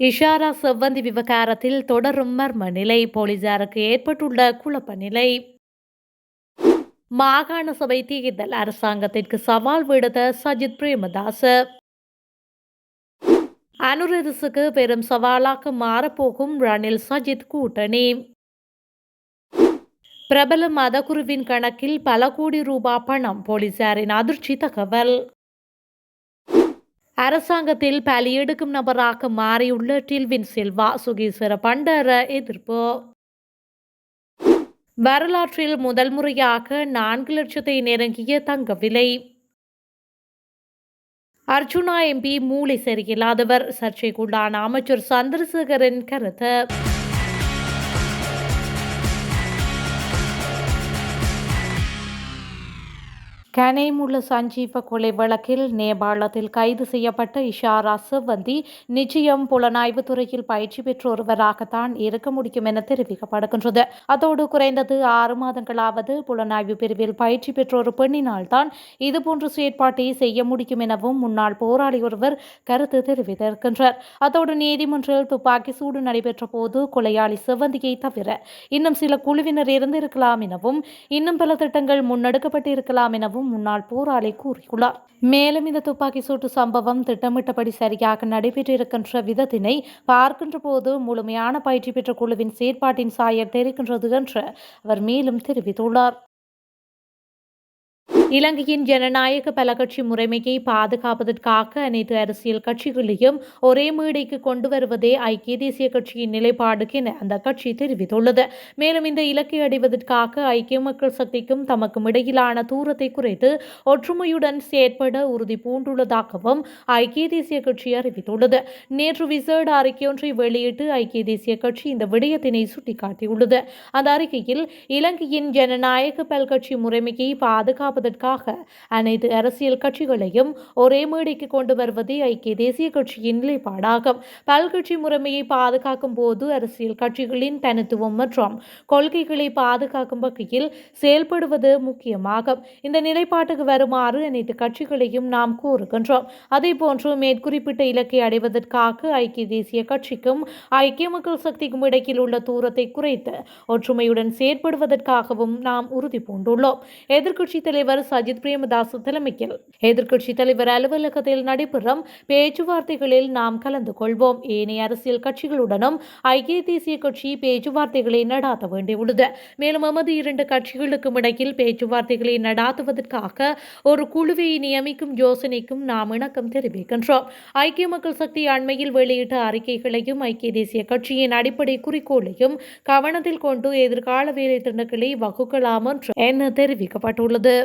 இஷாரா செவ்வந்தி விவகாரத்தில் தொடரும் மர்ம நிலை, போலீசாருக்கு ஏற்பட்டுள்ள குழப்ப நிலை. மாகாண சபை தேர்தல் அரசாங்கத்திற்கு சவால் விடுத்த சஜித் பிரேமதாச. அனுரதிசுக்கு பெரும் சவாலாக மாறப்போகும் ரணில் சஜித் கூட்டணி. பிரபல மதகுருவின் கணக்கில் பல கோடி ரூபாய் பணம், போலீசாரின் அதிர்ச்சி தகவல். அரசாங்கத்தில் பலியெடுக்கும் நபராக மாறியுள்ள டில்வின் சில்வா, சுகீஸ்வர பண்டார எதிர்ப்பு. வரலாற்றில் முதல் முறையாக 4 லட்சத்தை நெருங்கிய தங்க விலை. அர்ஜுனா எம்பி மூளை சரியில்லாதவர், சர்ச்சைக்குள்ளான அமைச்சர் சந்திரசேகரின் கருத்து. கனேமுள்ள சஞ்சீவ கொலை வழக்கில் நேபாளத்தில் கைது செய்யப்பட்ட இஷாரா செவ்வந்தி நிச்சயம் புலனாய்வு துறையில் பயிற்சி பெற்ற ஒருவராகத்தான் இருக்க முடியும் என தெரிவிக்கப்படுகின்றது. அதோடு குறைந்தது 6 மாதங்களாவது புலனாய்வு பிரிவில் பயிற்சி பெற்ற ஒரு பெண்ணினால் தான் இதுபோன்ற செயற்பாட்டை செய்ய முடியும் எனவும் முன்னாள் போராளி ஒருவர் கருத்து தெரிவித்திருக்கின்றார். அதோடு நீதிமன்றில் துப்பாக்கி சூடு நடைபெற்ற போது கொலையாளி செவ்வந்தியை தவிர இன்னும் சில குழுவினர் இருந்திருக்கலாம் எனவும் இன்னும் பல திட்டங்கள் முன்னெடுக்கப்பட்டிருக்கலாம் எனவும் முன்னாள் போராளி கூறியுள்ளார். மேலும் இந்த துப்பாக்கி சூட்டு சம்பவம் திட்டமிட்டபடி சரியாக நடைபெற்றிருக்கின்ற விதத்தினை பார்க்கின்ற போது முழுமையான பயிற்சி பெற்ற குழுவின் செயற்பாட்டின் சாயல் தெரிகின்றது என்று அவர் மேலும் தெரிவித்துள்ளார். இலங்கையின் ஜனநாயக பல கட்சி முறைமையை பாதுகாப்பதற்காக அனைத்து அரசியல் கட்சிகளையும் ஒரே மேடைக்கு கொண்டு வருவதே ஐக்கிய தேசிய கட்சியின் நிலைப்பாடு என அந்த கட்சி தெரிவித்துள்ளது. மேலும் இந்த இலக்கை அடைவதற்காக ஐக்கிய மக்கள் சக்திக்கும் தமக்கும் இடையிலான தூரத்தை குறைத்து ஒற்றுமையுடன் செயற்பட உறுதி பூண்டுள்ளதாகவும் ஐக்கிய தேசிய கட்சி அறிவித்துள்ளது. நேற்று விசேட அறிக்கையொன்றை வெளியிட்டு ஐக்கிய தேசிய கட்சி இந்த விடயத்தினை சுட்டிக்காட்டியுள்ளது. அந்த அறிக்கையில் இலங்கையின் ஜனநாயக பல்கட்சி முறைமையை பாதுகாப்பதற்காக அனைத்து அரசியல் கட்சிகளையும் ஒரே மேடைக்கு கொண்டு வருவதே ஐக்கிய தேசிய கட்சியின் நிலைப்பாடாகும். பல்கட்சி முறைமையை பாதுகாக்கும் போது அரசியல் கட்சிகளின் தனித்துவம் மற்றும் கொள்கைகளை பாதுகாக்கும் வகையில் செயல்படுவது முக்கியமாகும். இந்த நிலைப்பாட்டுக்கு வருமாறு அனைத்து கட்சிகளையும் நாம் கோருகின்றோம். அதேபோன்று மேற்குறிப்பிட்ட இலக்கை அடைவதற்காக ஐக்கிய தேசிய கட்சிக்கும் ஐக்கிய மக்கள் சக்திக்கும் இடையில் உள்ள தூரத்தை குறைத்து ஒற்றுமையுடன் செயற்படுவதற்காகவும் நாம் உறுதி பூண்டுள்ளோம். எதிர்க்கட்சித் தலைவர் சஜித் பிரேமதாச தலைமையில் எதிர்க்கட்சித் தலைவர் அலுவலகத்தில் நடைபெறும் பேச்சுவார்த்தைகளில் நாம் கலந்து கொள்வோம். ஏனைய அரசியல் கட்சிகளுடனும் ஐக்கிய தேசிய கட்சி பேச்சுவார்த்தைகளை நடாத்த வேண்டியுள்ளது. மேலும் எமது 2 கட்சிகளுக்கும் இடையில் பேச்சுவார்த்தைகளை நடாத்துவதற்காக ஒரு குழுவை நியமிக்கும் யோசனைக்கும் நாம் இணக்கம் தெரிவிக்கின்றோம். ஐக்கிய மக்கள் சக்தி அண்மையில் வெளியிட்ட அறிக்கைகளையும் ஐக்கிய தேசிய கட்சியின் அடிப்படை குறிக்கோளையும் கவனத்தில் கொண்டு எதிர்கால வேலை திட்டங்களை வகுக்கலாம் என்று தெரிவிக்கப்பட்டுள்ளது.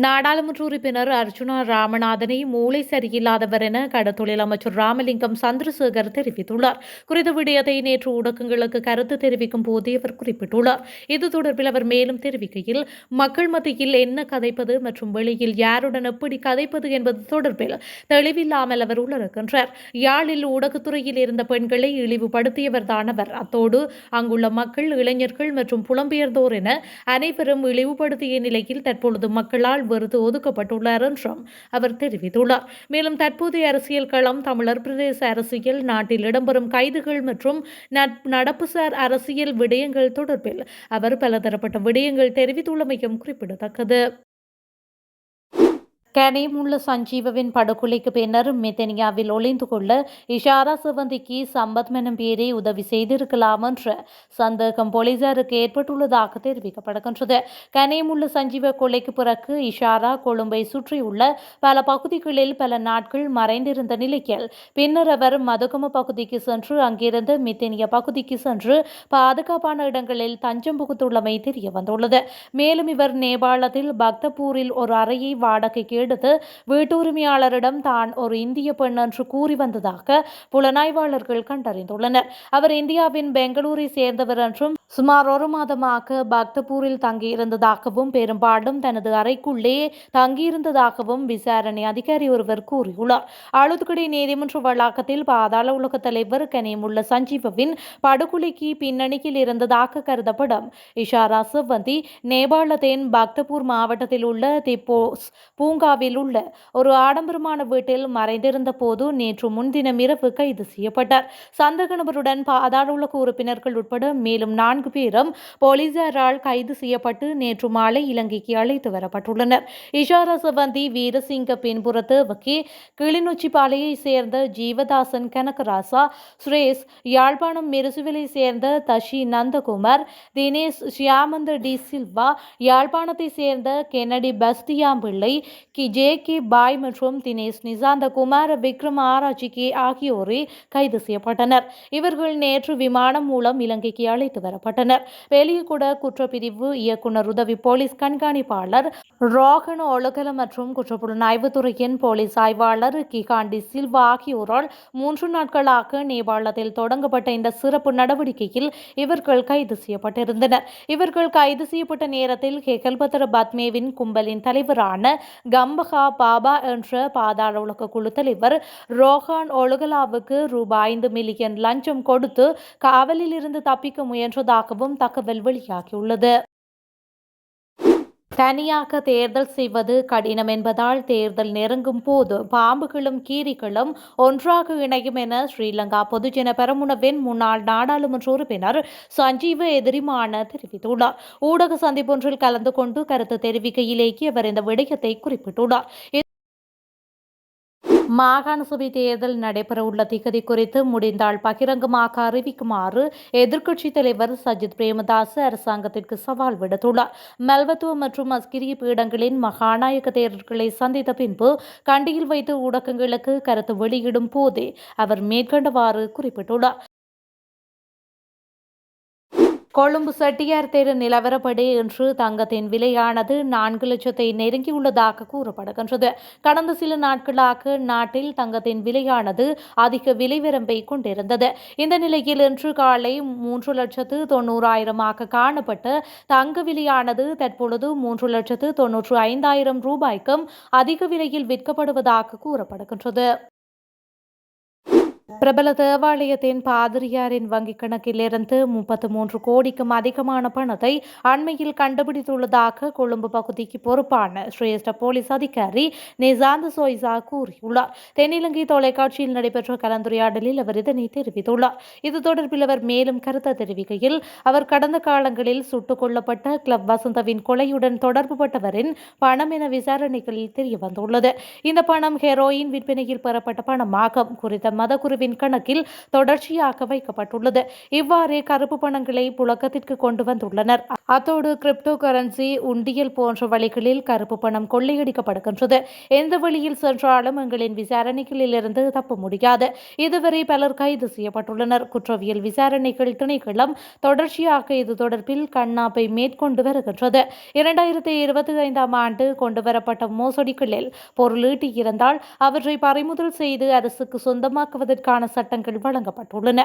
நாடாளுமன்ற உறுப்பினர் அர்ஜுனா ராமநாதனை மூளை சரியில்லாதவர் என கடத்தொழில் அமைச்சர் ராமலிங்கம் சந்திரசேகர் தெரிவித்துள்ளார். குறித்த விடயத்தை நேற்று ஊடகங்களுக்கு கருத்து தெரிவிக்கும் போதே அவர் குறிப்பிட்டுள்ளார். இது தொடர்பில் அவர் மேலும் தெரிவிக்கையில், மக்கள் மத்தியில் என்ன கதைப்பது மற்றும் வெளியில் யாருடன் எப்படி கதைப்பது என்பது தொடர்பில் தெளிவில்லாமல் அவர் உணர்கின்றார். யாழில் ஊடகத்துறையில் இருந்த பெண்களை இழிவுபடுத்தியவர்தான் அவர். அத்தோடு அங்குள்ள மக்கள், இளைஞர்கள் மற்றும் புலம்பெயர்ந்தோர் என அனைவரும் இழிவுபடுத்திய நிலையில் தற்பொழுது மக்களால் வெறுத்து ஒதுக்கப்பட்டுள்ளார் என்றும் அவர் தெரிவித்துள்ளார். மேலும் தற்போதைய அரசியல் களம் தமிழர் பிரதேச அரசியல், நாட்டில் இடம்பெறும் கைதுகள் மற்றும் நடப்புசார் அரசியல் விடயங்கள் தொடர்பில் அவர் பலதரப்பட்ட விடயங்கள் தெரிவித்துள்ளமையும் குறிப்பிடத்தக்கது. கனேமுள்ள சஞ்சீவவின் படுகொலைக்கு பின்னர் மெத்தனியாவில் ஒளிந்து கொள்ள இஷாரா செவ்வந்திக்கு சம்பத் எனும் பேரை உதவி செய்திருக்கலாம் என்ற சந்தேகம் போலீசாருக்கு ஏற்பட்டுள்ளதாக தெரிவிக்கப்படுகின்றது. கனேமுள்ள சஞ்சீவ கொலைக்கு பிறகு இஷாரா கொழும்பை சுற்றியுள்ள பல பகுதிகளில் பல நாட்கள் மறைந்திருந்த நிலையில் பின்னர் அவர் மதுகம பகுதிக்கு சென்று அங்கிருந்து மெத்தனியா பகுதிக்கு சென்று பாதுகாப்பான இடங்களில் தஞ்சம் புகுத்துள்ளமை தெரியவந்துள்ளது. மேலும் இவர் நேபாளத்தில் பக்தபூரில் ஒரு அறையை வாடகைக்கு எடுத்து வீட்டுரிமையாளரிடம் தான் ஒரு இந்திய பெண் என்று கூறி வந்ததாக புலனாய்வாளர்கள் கண்டறிந்துள்ளனர். அவர் இந்தியாவின் பெங்களூரை சேர்ந்தவர் என்றும் சுமார் 1 மாதமாக பக்தபூரில் தங்கியிருந்ததாகவும் பெரும்பாலும் தனது அறைக்குள்ளே தங்கியிருந்ததாகவும் விசாரணை அதிகாரி ஒருவர் கூறியுள்ளார். ஆளுதுகடை நீதிமன்ற வளாகத்தில் பாதாள உலக தலைவர் கனேமுள்ள சஞ்சீவவின் படுகொலைக்கு பின்னணியில் இருந்ததாக கருதப்படும் இஷாரா செவ்வந்தி நேபாளத்தின் பக்தபூர் மாவட்டத்தில் உள்ள திப்போஸ் பூங்கா புத்ராவில் உள்ள ஒரு ஆடம்பரமான வீட்டில் மறைந்திருந்த போது நேற்று முன்தினம் இரவு கைது செய்யப்பட்டார். சந்தேக நபருடன் பாதாள உறுப்பினர்கள் உட்பட மேலும் 4 பேரும் போலீசாரால் கைது செய்யப்பட்டு நேற்று மாலை இலங்கைக்கு அழைத்து வரப்பட்டுள்ளனர். இஷாரா சவந்தி வீரசிங்க பின்புறத்து வக்கி கிளிநொச்சி பாலையை சேர்ந்த ஜீவதாசன் கனகராசா சுரேஷ் யாழ்ப்பாணம் மெருசுவிலை சேர்ந்த தஷி நந்தகுமார் தினேஷ் ஷியாமந்த டி சில்வா யாழ்ப்பாணத்தை சேர்ந்த கென்னடி பஸ்தியாம்பிள்ளை ஜே.கே. பாய் மற்றும் தினேஷ் நிசாந்த குமார விக்ரம் ஆராய்ச்சிக்கு ஆகியோரே கைது செய்யப்பட்டனர். இவர்கள் நேற்று விமானம் மூலம் இலங்கைக்கு அழைத்து வரப்பட்டனர். வெளியகுட குற்றப்பிரிவு இயக்குநர் உதவி போலீஸ் கண்காணிப்பாளர் ரோஹன் ஒழுகல மற்றும் குற்றப்புலனாய்வுத்துறையின் போலீஸ் ஆய்வாளர் கிகாண்டி சில்வா ஆகியோரால் 3 நாட்களாக நேபாளத்தில் தொடங்கப்பட்ட இந்த சிறப்பு நடவடிக்கையில் இவர்கள் கைது செய்யப்பட்டிருந்தனர். இவர்கள் கைது செய்யப்பட்ட நேரத்தில் ஹெகல்பத்ர பத்மேவின் கும்பலின் தலைவரான கம்பகா பாபா என்ற பாதாள உலக குழு தலைவர் ரோஹான் ஒழுகலாவுக்கு ரூபாய் 5 மில்லியன் லஞ்சம் கொடுத்து காவலில் இருந்து தப்பிக்க முயன்றதாகவும் தகவல் வெளியாகியுள்ளது. தனியாக தேர்தல் செய்வது கடினம் என்பதால் தேர்தல் நெருங்கும் போது பாம்புகளும் கீரிகளும் ஒன்றாக இணையும் என ஸ்ரீலங்கா பொதுஜன பெரமுனவின் முன்னாள் நாடாளுமன்ற உறுப்பினர் சஞ்சீவ எதிரிமான தெரிவித்துள்ளார். ஊடக சந்திப்பொன்றில் கலந்து கொண்டு கருத்து தெரிவிக்கையிலேயே அவர் இந்த விடயத்தை குறிப்பிட்டுள்ளார். மாகாண சபை தேர்தல் நடைபெறவுள்ள திகதி குறித்து முடிந்தால் பகிரங்கமாக அறிவிக்குமாறு எதிர்க்கட்சித் தலைவர் சஜித் பிரேமதாச அரசாங்கத்திற்கு சவால் விடுத்துள்ளார். மல்வத்துவ மற்றும் அஸ்கிரிய பீடங்களின் மகாநாயக தேர்தல்களை சந்தித்த பின்பு கண்டியில் வைத்து ஊடகங்களுக்கு கருத்து வெளியிடும் போதே அவர் மேற்கண்டவாறு குறிப்பிட்டுள்ளார். கொழும்பு செட்டியார் தெரு நிலவரப்படி இன்று தங்கத்தின் விலையானது 4 லட்சத்தை நெருங்கியுள்ளதாக கூறப்படுகின்றது. கடந்த சில நாட்களாக நாட்டில் தங்கத்தின் விலையானது அதிக விலை வரம்பை கொண்டிருந்தது. இந்த நிலையில் இன்று காலை 3,90,000 காணப்பட்ட தங்க விலையானது தற்பொழுது 3,95,000 ரூபாய்க்கும் அதிக விலையில் விற்கப்படுவதாக கூறப்படுகின்றது. பிரபல தேவாலயத்தின் பாதிரியாரின் வங்கிக் கணக்கிலிருந்து 33 கோடிக்கும் அதிகமான பணத்தை அண்மையில் கண்டுபிடித்துள்ளதாக கொழும்பு பகுதிக்கு பொறுப்பான சிரேஷ்ட போலீஸ் அதிகாரி நிசாந்த சோய்சா கூறியுள்ளார். தென்னிலங்கை தொலைக்காட்சியில் நடைபெற்ற கலந்துரையாடலில் அவர் இதனை தெரிவித்துள்ளார். இது தொடர்பில் அவர் மேலும் கருத்து தெரிவிக்கையில், அவர் கடந்த காலங்களில் சுட்டுக் கொல்லப்பட்ட கிளப் வசந்தவின் கொலையுடன் தொடர்புபட்டவரின் பணம் என விசாரணைகளில் தெரியவந்துள்ளது. இந்த பணம் ஹெரோயின் விற்பனையில் பெறப்பட்ட பணமாகும். குறித்த மதகுருவின் கணக்கில் தொடர்ச்சியாக வைக்கப்பட்டுள்ளது. இவ்வாறே கருப்பு பணங்களை புழக்கத்திற்கு கொண்டு வந்துள்ளனர். அத்தோடு கிரிப்டோ கரன்சி, உண்டியல் போன்ற வழிகளில் கருப்பு பணம் கொள்ளையடிக்கப்படுகின்றது. எந்த வழியில் சென்றாலும் எங்களின் விசாரணைகளில் இருந்து தப்ப முடியாது. இதுவரை பலர் கைது செய்யப்பட்டுள்ளனர். குற்றவியல் விசாரணைகள் திணைக்களம் தொடர்ச்சியாக இது தொடர்பில் கண்ணாப்பை மேற்கொண்டு வருகின்றது. 2025 ஆண்டு கொண்டுவரப்பட்ட மோசடிகளில் பொருள் ஈட்டியிருந்தால் அவற்றை பறிமுதல் செய்து அரசுக்கு சொந்தமாக்குவதற்கான சட்டங்கள் வழங்கப்பட்டுள்ளன.